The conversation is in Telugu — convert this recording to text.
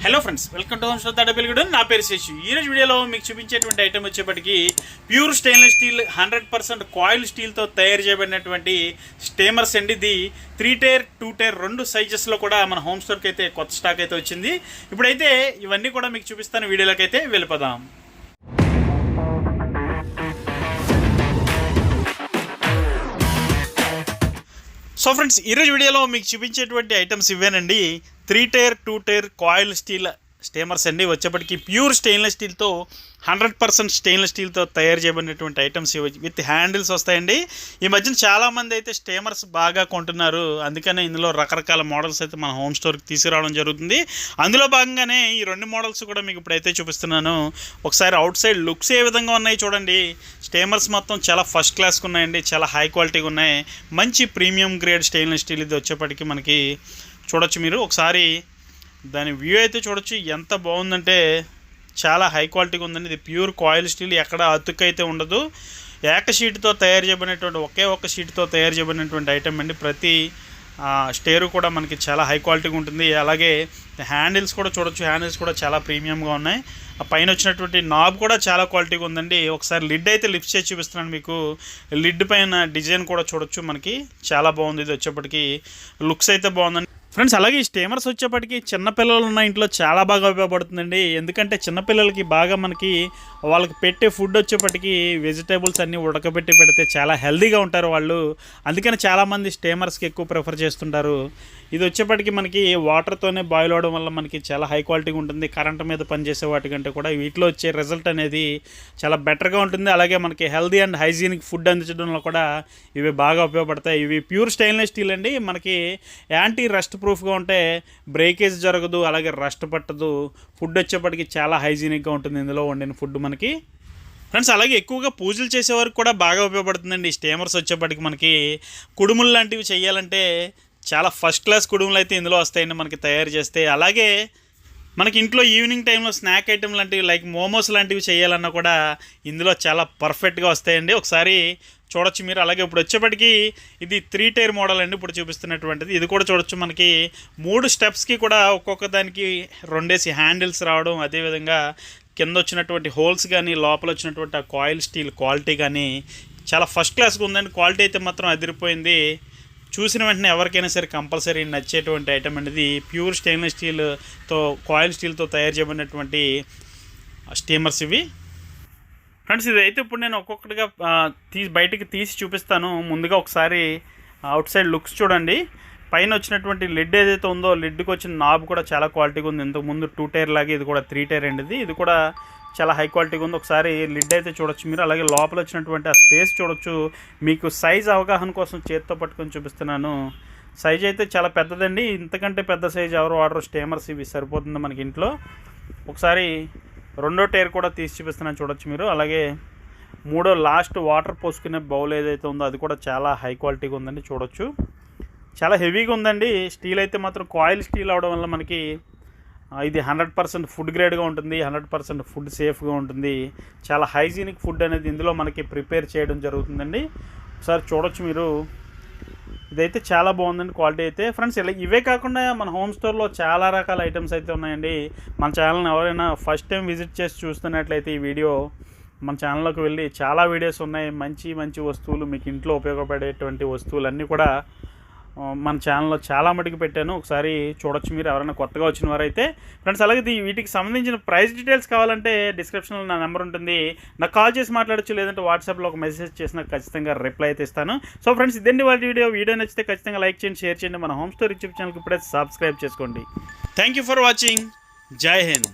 Hello friends, welcome to homes తడబెలుగుడు. నా పేరు శేషు. ఈరోజు వీడియోలో మీకు చూపించేటువంటి ఐటమ్ వచ్చేప్పటికి ప్యూర్ స్టెయిన్లెస్ స్టీల్ 100% కాయిల్ స్టీల్తో తయారు చేయబడినటువంటి స్టీమర్స్ అండి. ఇది 3 టైర్ 2 టైర్ 2 సైజెస్లో కూడా మన హోమ్ స్టోర్కి అయితే కొత్త స్టాక్ అయితే వచ్చింది. ఇప్పుడైతే ఇవన్నీ కూడా మీకు చూపిస్తాను. వీడియోలోకి అయితే వెళ్ళిపోదాం. సో ఫ్రెండ్స్, ఈరోజు వీడియోలో మీకు చూపించేటువంటి ఐటమ్స్ ఇవేనండి. 3 tier 2 tier coil steel steamers అండి. వచ్చేప్పటికి ప్యూర్ స్టెయిన్లెస్ స్టీల్తో 100% స్టెయిన్లెస్ స్టీల్తో తయారు చేయబడినటువంటి ఐటమ్స్ విత్ హ్యాండిల్స్ వస్తాయండి. ఈ మధ్యన చాలామంది అయితే స్టీమర్స్ బాగా కొంటున్నారు. అందుకనే ఇందులో రకరకాల మోడల్స్ అయితే మన హోమ్ స్టోర్కి తీసుకురావడం జరుగుతుంది. అందులో భాగంగానే ఈ 2 మోడల్స్ కూడా మీకు ఇప్పుడైతే చూపిస్తున్నాను. ఒకసారి అవుట్ సైడ్ లుక్స్ ఏ విధంగా ఉన్నాయి చూడండి. స్టీమర్స్ మొత్తం చాలా ఫస్ట్ క్లాస్గా ఉన్నాయండి. చాలా హై క్వాలిటీగా ఉన్నాయి. మంచి ప్రీమియం గ్రేడ్ స్టెయిన్లెస్ స్టీల్ ఇది వచ్చేప్పటికి మనకి చూడొచ్చు. మీరు ఒకసారి దాని వ్యూ అయితే చూడొచ్చు. ఎంత బాగుందంటే చాలా హై క్వాలిటీగా ఉందండి. ఇది ప్యూర్ కాయిల్ స్టీల్, ఎక్కడ అతుక్కు అయితే ఉండదు. ఏక షీట్తో తయారు చేయబడినటువంటి ఒక్క షీట్తో తయారు చేయబడినటువంటి ఐటమ్ అండి. ప్రతి స్టేరు కూడా మనకి చాలా హై క్వాలిటీగా ఉంటుంది. అలాగే హ్యాండిల్స్ కూడా చూడొచ్చు. హ్యాండిల్స్ కూడా చాలా ప్రీమియంగా ఉన్నాయి. ఆ పైన వచ్చినటువంటి నాబ్ కూడా చాలా క్వాలిటీగా ఉందండి. ఒకసారి లిడ్ అయితే లిఫ్ట్ చేసి చూపిస్తున్నాను మీకు. లిడ్ పైన డిజైన్ కూడా చూడొచ్చు. మనకి చాలా బాగుంది. ఇది వచ్చేప్పటికి లుక్స్ అయితే బాగుందండి ఫ్రెండ్స్. అలాగే ఈ స్టీమర్స్ వచ్చేప్పటికి చిన్నపిల్లలు ఉన్న ఇంట్లో చాలా బాగా ఉపయోగపడుతుందండి. ఎందుకంటే చిన్నపిల్లలకి బాగా మనకి వాళ్ళకి పెట్టే ఫుడ్ వచ్చేప్పటికి వెజిటేబుల్స్ అన్నీ ఉడకబెట్టి పెడితే చాలా హెల్తీగా ఉంటారు వాళ్ళు. అందుకని చాలామంది స్టీమర్స్కి ఎక్కువ ప్రిఫర్ చేస్తుంటారు. ఇది వచ్చేప్పటికి మనకి వాటర్తోనే బాయిల్ అవడం వల్ల మనకి చాలా హై క్వాలిటీగా ఉంటుంది. కరెంటు మీద పనిచేసే వాటికంటే కూడా వీటిలో వచ్చే రిజల్ట్ అనేది చాలా బెటర్గా ఉంటుంది. అలాగే మనకి హెల్తీ అండ్ హైజీనిక్ ఫుడ్ అందించడంలో కూడా ఇవి బాగా ఉపయోగపడతాయి. ఇవి ప్యూర్ స్టెయిన్లెస్ స్టీల్ అండి. మనకి యాంటీ రస్ట్ ప్రూఫ్గా ఉంటే బ్రేకేజ్ జరగదు, అలాగే రస్ట్ పట్టదు. ఫుడ్ వచ్చేప్పటికి చాలా హైజీనిక్గా ఉంటుంది ఇందులో వండిన ఫుడ్ మనకి ఫ్రెండ్స్. అలాగే ఎక్కువగా పూజలు చేసేవారికి కూడా బాగా ఉపయోగపడుతుందండి. ఈ స్టీమర్స్ వచ్చేప్పటికి మనకి కుడుములు లాంటివి చేయాలంటే చాలా ఫస్ట్ క్లాస్ కుడుములు అయితే ఇందులో వస్తాయండి మనకి తయారు చేస్తే. అలాగే మనకి ఇంట్లో ఈవినింగ్ టైంలో స్నాక్ ఐటమ్ లాంటివి లైక్ మోమోస్ లాంటివి చేయాలన్నా కూడా ఇందులో చాలా పర్ఫెక్ట్గా వస్తాయండి. ఒకసారి చూడొచ్చు మీరు. అలాగే ఇప్పుడు వచ్చేప్పటికి ఇది 3 టైర్ మోడల్ అండి ఇప్పుడు చూపిస్తున్నటువంటిది. ఇది కూడా చూడొచ్చు. మనకి 3 స్టెప్స్కి కూడా ఒక్కొక్క దానికి 2 హ్యాండిల్స్ రావడం, అదేవిధంగా కింద వచ్చినటువంటి హోల్స్ కానీ లోపల వచ్చినటువంటి ఆ కాయిల్ స్టీల్ క్వాలిటీ కానీ చాలా ఫస్ట్ క్లాస్గా ఉందండి. క్వాలిటీ అయితే మాత్రం అదిరిపోయింది. చూసిన వెంటనే ఎవరికైనా సరే కంపల్సరీ నచ్చేటువంటి ఐటమ్ అనేది ప్యూర్ స్టెయిన్లెస్ స్టీల్తో కాయిల్ స్టీల్తో తయారు చేయబడినటువంటి స్టీమర్స్ ఇవి ఫ్రెండ్స్. ఇదైతే ఇప్పుడు నేను ఒక్కొక్కటిగా బయటికి తీసి చూపిస్తాను. ముందుగా ఒకసారి అవుట్ సైడ్ లుక్స్ చూడండి. పైన వచ్చినటువంటి లిడ్ ఏదైతే ఉందో లిడ్కి వచ్చిన నాబ్ కూడా చాలా క్వాలిటీగా ఉంది. ఇంతకుముందు 2 టైర్ లాగే ఇది కూడా 3 టైర్ అండి. ఇది కూడా చాలా హై క్వాలిటీగా ఉంది. ఒకసారి లిడ్ అయితే చూడొచ్చు మీరు. అలాగే లోపల వచ్చినటువంటి ఆ స్పేస్ చూడొచ్చు. మీకు సైజ్ అవగాహన కోసం చేతితో పట్టుకొని చూపిస్తున్నాను. సైజ్ అయితే చాలా పెద్దదండి. ఇంతకంటే పెద్ద సైజ్ ఎవరు వాడరు. స్టీమర్స్ ఇవి సరిపోతుంది మనకి ఇంట్లో. ఒకసారి 2వ టైర్ కూడా తీసి చూపిస్తున్నాను చూడొచ్చు మీరు. అలాగే 3వ లాస్ట్ వాటర్ పోసుకునే బౌల్ ఏదైతే ఉందో అది కూడా చాలా హై క్వాలిటీగా ఉందండి. చూడొచ్చు చాలా హెవీగా ఉందండి. స్టీల్ అయితే మాత్రం కాయిల్ స్టీల్ అవడం వల్ల మనకి ఇది 100% ఫుడ్ గ్రేడ్గా ఉంటుంది. 100% ఫుడ్ సేఫ్గా ఉంటుంది. చాలా హైజీనిక్ ఫుడ్ అనేది ఇందులో మనకి ప్రిపేర్ చేయడం జరుగుతుందండి. ఒకసారి చూడొచ్చు మీరు. ఇదైతే చాలా బాగుందండి క్వాలిటీ అయితే ఫ్రెండ్స్. ఇలా ఇవే కాకుండా మన హోమ్ స్టోర్లో చాలా రకాల ఐటమ్స్ అయితే ఉన్నాయండి. మన ఛానల్ని ఎవరైనా ఫస్ట్ టైం విజిట్ చేసి చూస్తున్నట్లయితే ఈ వీడియో మన ఛానల్లోకి వెళ్ళి చాలా వీడియోస్ ఉన్నాయి. మంచి మంచి వస్తువులు మీకు ఇంట్లో ఉపయోగపడేటువంటి వస్తువులన్నీ కూడా మన ఛానల్లో చాలా మటుకు పెట్టాను. ఒకసారి చూడొచ్చు మీరు ఎవరైనా కొత్తగా వచ్చిన వారైతే ఫ్రెండ్స్. అలాగే వీటికి సంబంధించిన ప్రైస్ డీటెయిల్స్ కావాలంటే డిస్క్రిప్షన్లో నా నెంబర్ ఉంటుంది. నాకు కాల్ చేసి మాట్లాడచ్చు, లేదంటే వాట్సాప్లో ఒక మెసేజ్ చేసినా ఖచ్చితంగా రిప్లై అయితే ఇస్తాను. సో ఫ్రెండ్స్, ఇదండి వాళ్ళ వీడియో నచ్చితే ఖచ్చితంగా లైక్ చేయండి, షేర్ చేయండి. మన హోమ్ స్టోర్ యూట్యూబ్ ఛానల్కి ఇప్పుడే సబ్స్క్రైబ్ చేసుకోండి. Thank you for watching. జై హింద్.